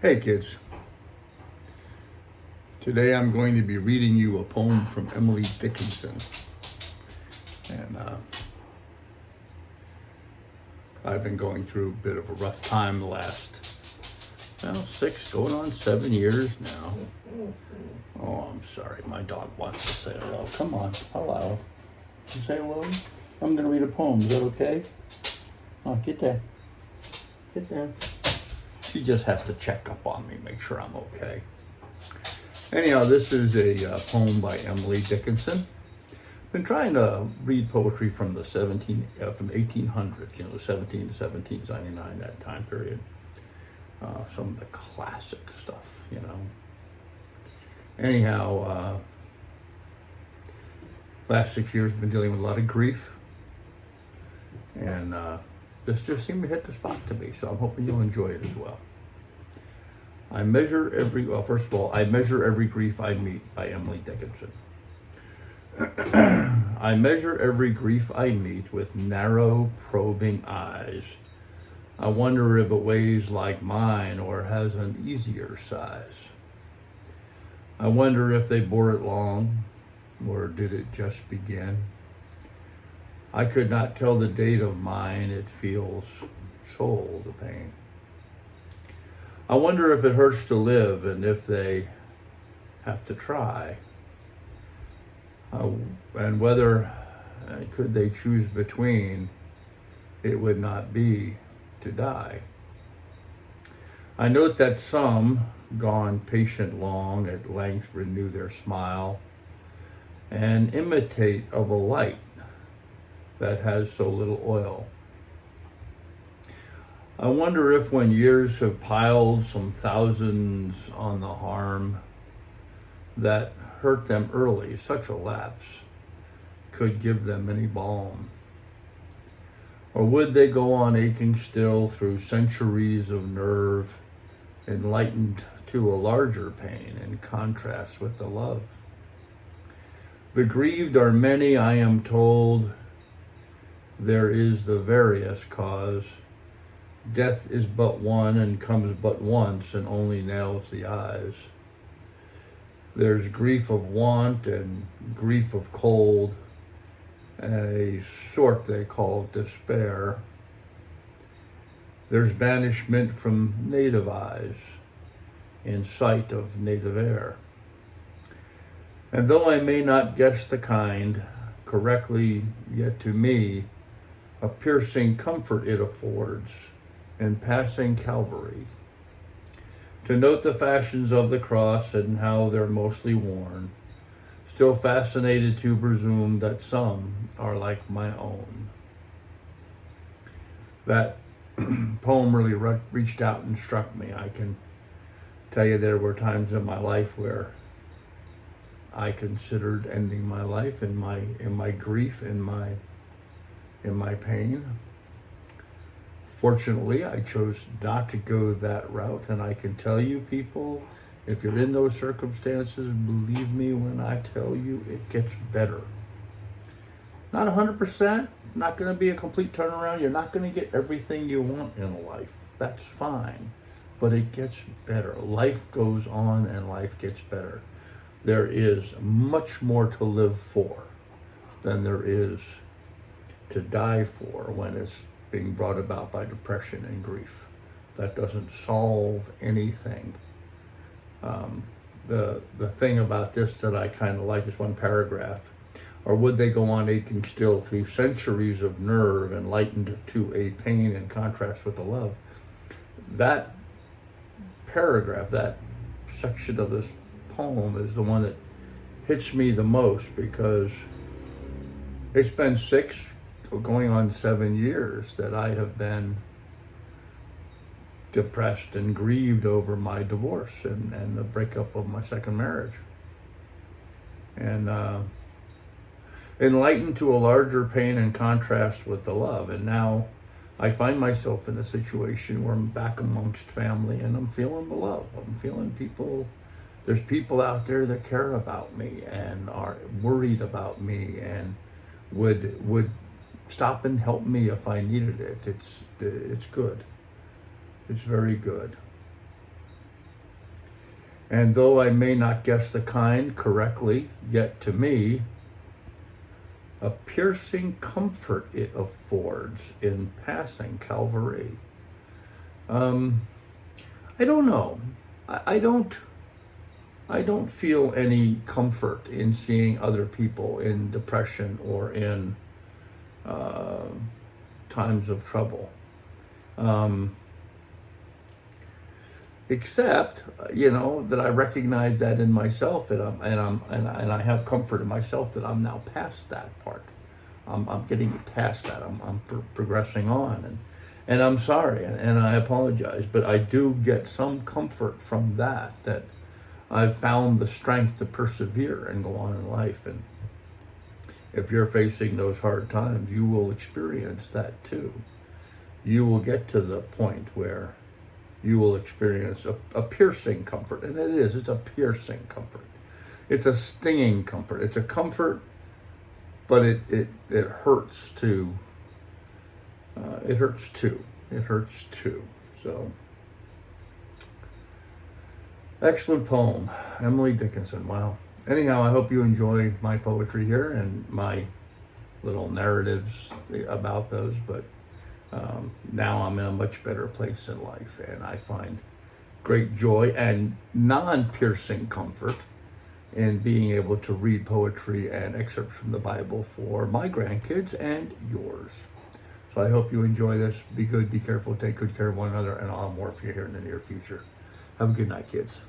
Hey kids, today I'm going to be reading you a poem from Emily Dickerson. And I've been going through a bit of a rough time the last, 6, going on 7 years now. Oh, I'm sorry, my dog wants to say hello. Come on, hello. You say hello? I'm going to read a poem, is that okay? Oh, get there. Get there. She just has to check up on me, make sure I'm okay. Anyhow, this is a poem by Emily Dickerson. Been trying to read poetry from the 1800s, the 17 to 1799, that time period. Some of the classic stuff. Anyhow, last 6 years been dealing with a lot of grief, and this just seemed to hit the spot to me. So I'm hoping you'll enjoy it as well. I measure every grief I meet by Emily Dickerson. I measure every grief I meet with narrow, probing eyes. I wonder if it weighs like mine or has an easier size. I wonder if they bore it long, or did it just begin? I could not tell the date of mine, it feels soul the pain. I wonder if it hurts to live and if they have to try. And whether could they choose between, it would not be to die. I note that some, gone patient long, at length renew their smile and imitate of a light that has so little oil. I wonder if when years have piled some thousands on the harm that hurt them early, such a lapse could give them any balm. Or would they go on aching still through centuries of nerve, enlightened to a larger pain in contrast with the love? The grieved are many, I am told. There is the various cause. Death is but one and comes but once and only nails the eyes. There's grief of want and grief of cold, a sort they call despair. There's banishment from native eyes in sight of native air. And though I may not guess the kind correctly, yet to me a piercing comfort it affords in passing Calvary, to note the fashions of the cross and how they're mostly worn, still fascinated to presume that some are like my own. That poem really reached out and struck me. I can tell you there were times in my life where I considered ending my life in my grief, in my pain. Fortunately, I chose not to go that route, and I can tell you, people, if you're in those circumstances, believe me when I tell you, it gets better. Not 100%, not going to be a complete turnaround. You're not going to get everything you want in life. That's fine, but it gets better. Life goes on and life gets better. There is much more to live for than there is to die for when it's being brought about by depression and grief. That doesn't solve anything. The thing about this that I kind of like is one paragraph. Or would they go on aching still through centuries of nerve, enlightened to a pain in contrast with the love? That paragraph, that section of this poem is the one that hits me the most, because it's been 6 going on 7 years that I have been depressed and grieved over my divorce and the breakup of my second marriage. And enlightened to a larger pain in contrast with the love. And now I find myself in a situation where I'm back amongst family and I'm feeling the love. I'm feeling people. There's people out there that care about me and are worried about me and would stop and help me if I needed it. It's good. It's very good. And though I may not guess the kind correctly, yet to me, a piercing comfort it affords in passing Calvary. I don't know. I don't feel any comfort in seeing other people in depression or in times of trouble. Except, that I recognize that in myself, and I have comfort in myself that I'm now past that part. I'm getting past that. I'm progressing on, and I'm sorry, and I apologize, but I do get some comfort from that I've found the strength to persevere and go on in life. And if you're facing those hard times, you will experience that too. You will get to the point where you will experience a piercing comfort. And it's a piercing comfort. It's a stinging comfort. It's a comfort, but it hurts too. It hurts too. It hurts too. So, excellent poem, Emily Dickerson. Wow. Anyhow, I hope you enjoy my poetry here and my little narratives about those, but now I'm in a much better place in life, and I find great joy and non-piercing comfort in being able to read poetry and excerpts from the Bible for my grandkids and yours. So I hope you enjoy this. Be good, be careful, take good care of one another, and I'll have more for you here in the near future. Have a good night, kids.